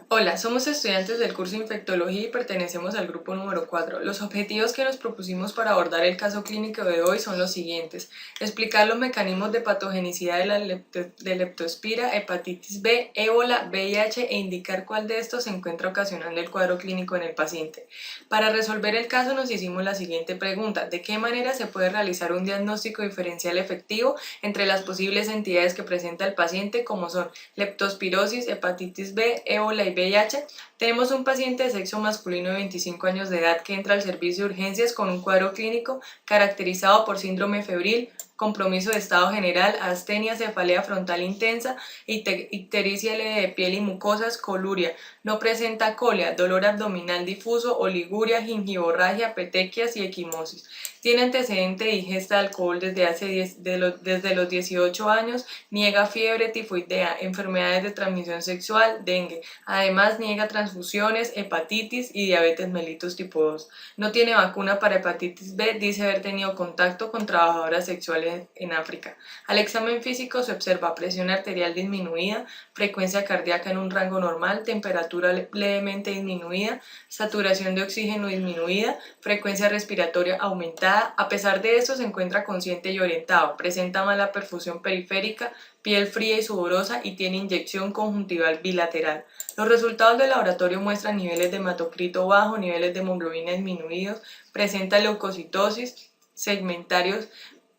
Hola, somos estudiantes del curso de Infectología y pertenecemos al grupo número 4. Los objetivos que nos propusimos para abordar el caso clínico de hoy son los siguientes: explicar los mecanismos de patogenicidad de leptospira, hepatitis B, ébola, VIH e indicar cuál de estos se encuentra ocasionando el cuadro clínico en el paciente. Para resolver el caso nos hicimos la siguiente pregunta: ¿de qué manera se puede realizar un diagnóstico diferencial efectivo entre las posibles entidades que presenta el paciente, como son leptospirosis, hepatitis B, ébola y VIH? Tenemos un paciente de sexo masculino de 25 años de edad que entra al servicio de urgencias con un cuadro clínico caracterizado por síndrome febril, compromiso de estado general, astenia, cefalea frontal intensa, ictericia leve de piel y mucosas, coluria. No presenta colia, dolor abdominal difuso, oliguria, gingivorragia, petequias y equimosis. Tiene antecedente de ingesta de alcohol desde los 18 años, niega fiebre tifoidea, enfermedades de transmisión sexual, dengue. Además, niega transfusiones, hepatitis y diabetes mellitus tipo 2. No tiene vacuna para hepatitis B, dice haber tenido contacto con trabajadoras sexuales en África. Al examen físico se observa presión arterial disminuida, frecuencia cardíaca en un rango normal, temperatura levemente disminuida, saturación de oxígeno disminuida, frecuencia respiratoria aumentada. A pesar de esto, se encuentra consciente y orientado, presenta mala perfusión periférica, piel fría y sudorosa y tiene inyección conjuntival bilateral. Los resultados del laboratorio muestran niveles de hematocrito bajo, niveles de hemoglobina disminuidos, presenta leucocitosis, segmentarios,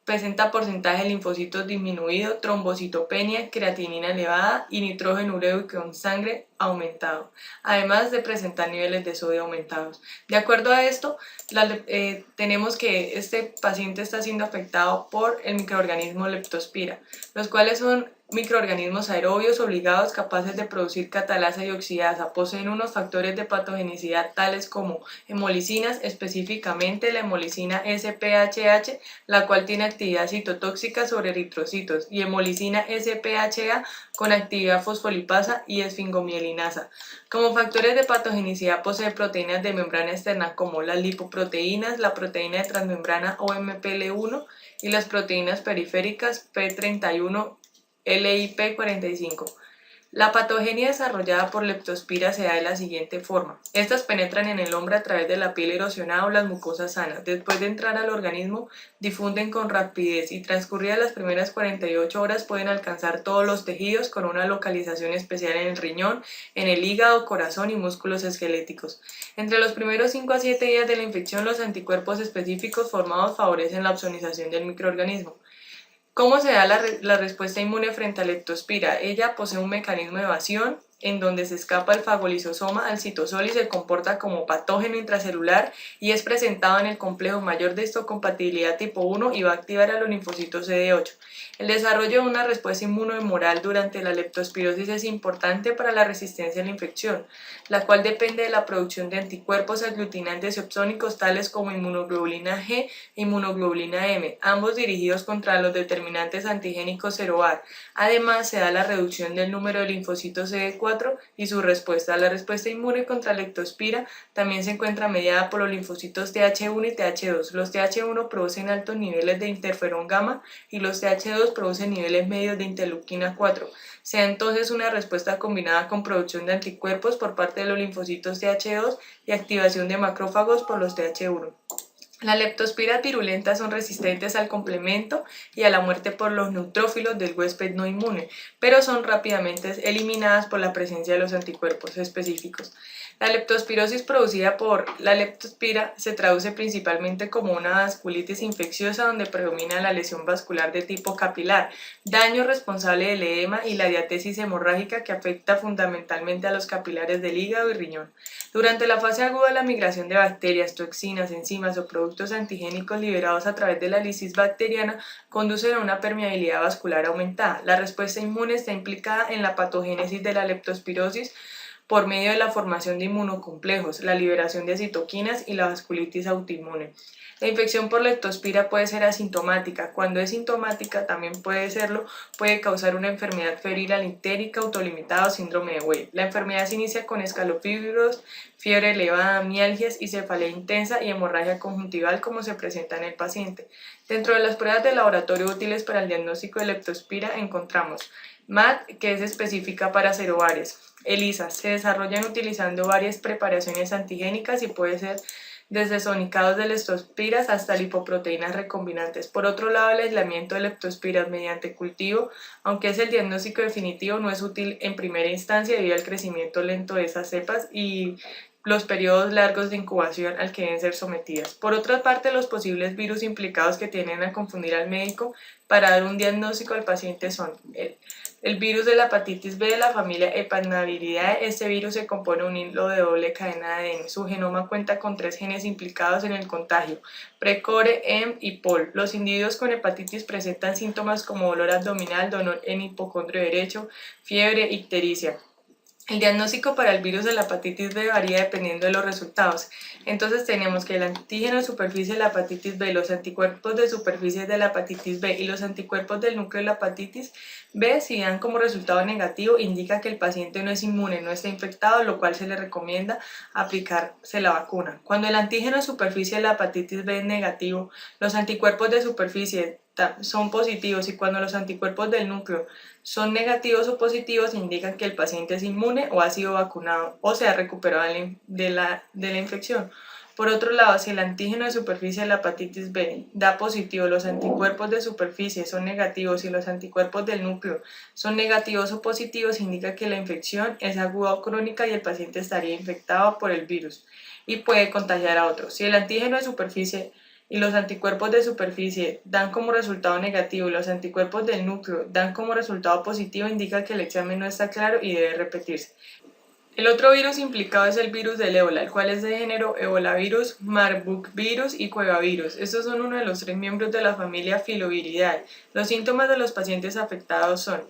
presenta porcentaje de linfocitos disminuido, trombocitopenia, creatinina elevada y nitrógeno ureico en sangre aumentado, además de presentar niveles de sodio aumentados. De acuerdo a esto, tenemos que este paciente está siendo afectado por el microorganismo leptospira, los cuales son microorganismos aerobios obligados capaces de producir catalasa y oxidasa. Poseen unos factores de patogenicidad tales como hemolicinas, específicamente la hemolicina SPHH, la cual tiene actividad citotóxica sobre eritrocitos, y hemolicina SPHA con actividad fosfolipasa y esfingomielinasa. Como factores de patogenicidad posee proteínas de membrana externa como las lipoproteínas, la proteína de transmembrana OMPL1 y las proteínas periféricas P31, LIP45. La patogenia desarrollada por leptospira se da de la siguiente forma: estas penetran en el hombre a través de la piel erosionada o las mucosas sanas. Después de entrar al organismo, difunden con rapidez y transcurridas las primeras 48 horas pueden alcanzar todos los tejidos, con una localización especial en el riñón, en el hígado, corazón y músculos esqueléticos. Entre los primeros 5 a 7 días de la infección, los anticuerpos específicos formados favorecen la opsonización del microorganismo. ¿Cómo se da la respuesta inmune frente a leptospira? Ella posee un mecanismo de evasión en donde se escapa el fagolisosoma al citosol y se comporta como patógeno intracelular y es presentado en el complejo mayor de histocompatibilidad tipo 1 y va a activar a los linfocitos CD8. El desarrollo de una respuesta inmunohumoral durante la leptospirosis es importante para la resistencia a la infección, la cual depende de la producción de anticuerpos aglutinantes y opsónicos tales como inmunoglobulina G e inmunoglobulina M, ambos dirigidos contra los determinantes antigénicos 0A. Además, se da la reducción del número de linfocitos CD4 y su respuesta. La respuesta inmune contra leptospira también se encuentra mediada por los linfocitos Th1 y Th2. Los Th1 producen altos niveles de interferón gamma y los Th2 producen niveles medios de interleuquina 4. Se da entonces una respuesta combinada con producción de anticuerpos por parte de los linfocitos Th2 y activación de macrófagos por los Th1. Las leptospiras virulentas son resistentes al complemento y a la muerte por los neutrófilos del huésped no inmune, pero son rápidamente eliminadas por la presencia de los anticuerpos específicos. La leptospirosis producida por la leptospira se traduce principalmente como una vasculitis infecciosa donde predomina la lesión vascular de tipo capilar, daño responsable del edema y la diatesis hemorrágica que afecta fundamentalmente a los capilares del hígado y riñón. Durante la fase aguda, la migración de bacterias, toxinas, enzimas o productos antigénicos liberados a través de la lisis bacteriana conducen a una permeabilidad vascular aumentada. La respuesta inmune está implicada en la patogénesis de la leptospirosis por medio de la formación de inmunocomplejos, la liberación de citoquinas y la vasculitis autoinmune. La infección por leptospira puede ser asintomática. Cuando es sintomática, también puede causar una enfermedad febril alintérica, autolimitada o síndrome de Wade. La enfermedad se inicia con escalofríos, fiebre elevada, mialgias y cefalea intensa y hemorragia conjuntival como se presenta en el paciente. Dentro de las pruebas de laboratorio útiles para el diagnóstico de leptospira encontramos MAT, que es específica para serobares. ELISA, se desarrollan utilizando varias preparaciones antigénicas y puede ser desde sonicados de leptospiras hasta lipoproteínas recombinantes. Por otro lado, el aislamiento de leptospiras mediante cultivo, aunque es el diagnóstico definitivo, no es útil en primera instancia debido al crecimiento lento de esas cepas y los periodos largos de incubación al que deben ser sometidas. Por otra parte, los posibles virus implicados que tienden a confundir al médico para dar un diagnóstico al paciente son el virus de la hepatitis B de la familia Hepanaviridae. Este virus se compone de un hilo de doble cadena de ADN. Su genoma cuenta con 3 genes implicados en el contagio: Precore, EM y POL. Los individuos con hepatitis presentan síntomas como dolor abdominal, dolor en hipocondrio derecho, fiebre, ictericia. El diagnóstico para el virus de la hepatitis B varía dependiendo de los resultados. Entonces tenemos que el antígeno de superficie de la hepatitis B, los anticuerpos de superficie de la hepatitis B y los anticuerpos del núcleo de la hepatitis B, si dan como resultado negativo, indica que el paciente no es inmune, no está infectado, lo cual se le recomienda aplicarse la vacuna. Cuando el antígeno de superficie de la hepatitis B es negativo, los anticuerpos de superficie son positivos, y cuando los anticuerpos del núcleo son negativos o positivos, indican que el paciente es inmune o ha sido vacunado o se ha recuperado de la infección. Por otro lado, si el antígeno de superficie de la hepatitis B da positivo, los anticuerpos de superficie son negativos y los anticuerpos del núcleo son negativos o positivos, indica que la infección es aguda o crónica y el paciente estaría infectado por el virus y puede contagiar a otros. Si el antígeno de superficie y los anticuerpos de superficie dan como resultado negativo y los anticuerpos del núcleo dan como resultado positivo, indica que el examen no está claro y debe repetirse. El otro virus implicado es el virus del ébola, el cual es de género ebolavirus, marburgvirus y cuevavirus. Estos son uno de los 3 miembros de la familia Filoviridae. Los síntomas de los pacientes afectados son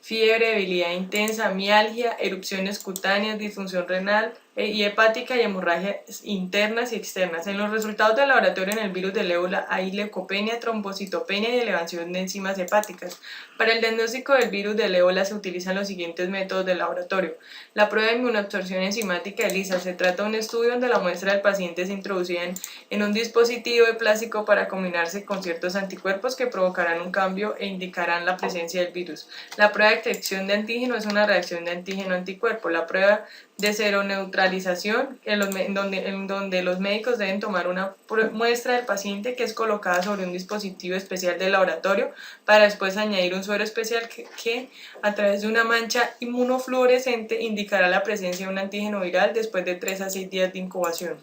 fiebre, debilidad intensa, mialgia, erupciones cutáneas, disfunción renal y hepática y hemorragias internas y externas. En los resultados del laboratorio en el virus del ébola hay leucopenia, trombocitopenia y elevación de enzimas hepáticas. Para el diagnóstico del virus del ébola se utilizan los siguientes métodos de laboratorio. La prueba de inmunoabsorción enzimática ELISA. Se trata de un estudio donde la muestra del paciente se introducía en un dispositivo de plástico para combinarse con ciertos anticuerpos que provocarán un cambio e indicarán la presencia del virus. La prueba de detección de antígeno es una reacción de antígeno-anticuerpo. La prueba de seroneutralización, en donde los médicos deben tomar una muestra del paciente que es colocada sobre un dispositivo especial del laboratorio para después añadir un suero especial que a través de una mancha inmunofluorescente indicará la presencia de un antígeno viral después de 3 a 6 días de incubación.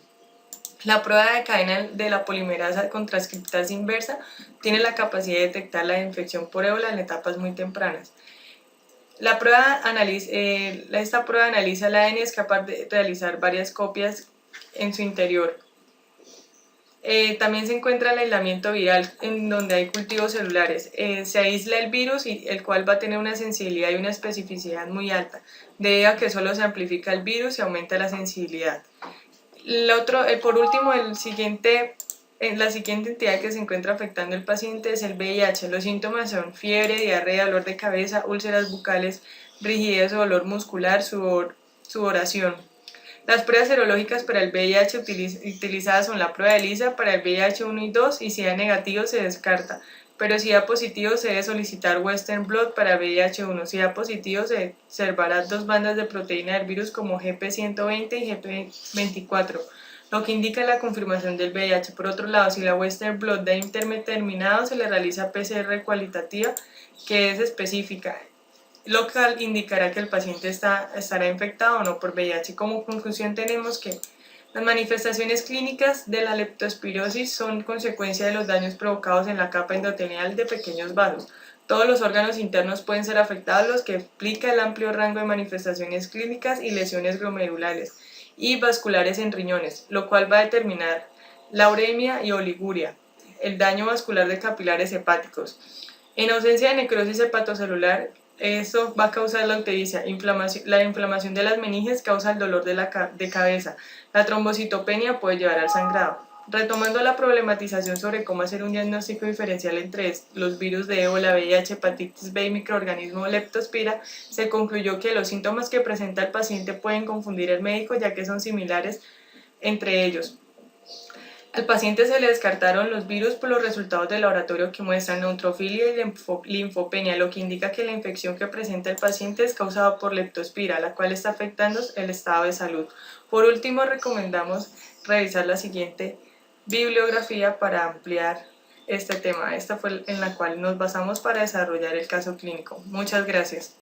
La prueba de cadena de la polimerasa con transcriptasa inversa tiene la capacidad de detectar la infección por ébola en etapas muy tempranas. Esta prueba analiza el ADN y es capaz de realizar varias copias en su interior. También se encuentra el aislamiento viral, en donde hay cultivos celulares. Se aísla el virus, el cual va a tener una sensibilidad y una especificidad muy alta. Debido a que solo se amplifica el virus, se aumenta la sensibilidad. Por último, la siguiente entidad que se encuentra afectando al paciente es el VIH. Los síntomas son fiebre, diarrea, dolor de cabeza, úlceras bucales, rigidez o dolor muscular, sudoración. Las pruebas serológicas para el VIH utilizadas son la prueba de ELISA para el VIH 1 y 2, y si da negativo se descarta, pero si da positivo se debe solicitar Western blot para VIH 1. Si da positivo se observará 2 bandas de proteína del virus como GP120 y GP24, lo que indica la confirmación del VIH. Por otro lado, si la Western blot da indeterminado, se le realiza PCR cualitativa, que es específica, lo cual indicará que el paciente estará infectado o no por VIH. Como conclusión tenemos que las manifestaciones clínicas de la leptospirosis son consecuencia de los daños provocados en la capa endotelial de pequeños vasos. Todos los órganos internos pueden ser afectados, lo que explica el amplio rango de manifestaciones clínicas y lesiones glomerulares y vasculares en riñones, lo cual va a determinar la uremia y oliguria, el daño vascular de capilares hepáticos. En ausencia de necrosis hepatocelular, eso va a causar la ictericia. La inflamación de las meninges causa el dolor de cabeza. La trombocitopenia puede llevar al sangrado. Retomando la problematización sobre cómo hacer un diagnóstico diferencial entre los virus de ébola, VIH, hepatitis B y microorganismo leptospira, se concluyó que los síntomas que presenta el paciente pueden confundir al médico, ya que son similares entre ellos. Al paciente se le descartaron los virus por los resultados de laboratorio que muestran neutrofilia y linfopenia, lo que indica que la infección que presenta el paciente es causada por leptospira, la cual está afectando el estado de salud. Por último, recomendamos revisar la siguiente bibliografía para ampliar este tema. Esta fue en la cual nos basamos para desarrollar el caso clínico. Muchas gracias.